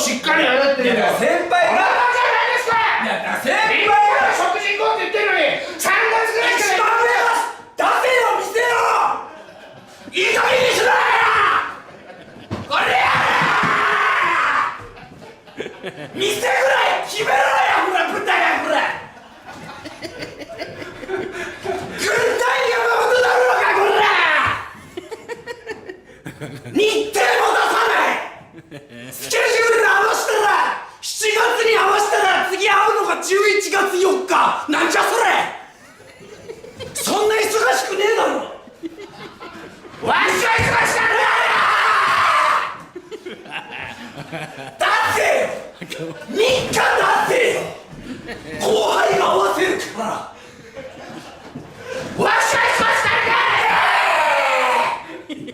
しっかりやってるんだよ。先輩がいや、だから先輩が食事行こうって言ってるのに3月ぐらいから出せよ、見せろ。いい加減にしろよ。これや店ぐらい決めろよ、ほら、舞台がこれ軍隊山本だろうか、これ日程も出さないスケジュールに合わせたら7月に合わせたら次会うのが11月4日なんじゃそれそんな忙しくねえだろわしは忙しかっただって3日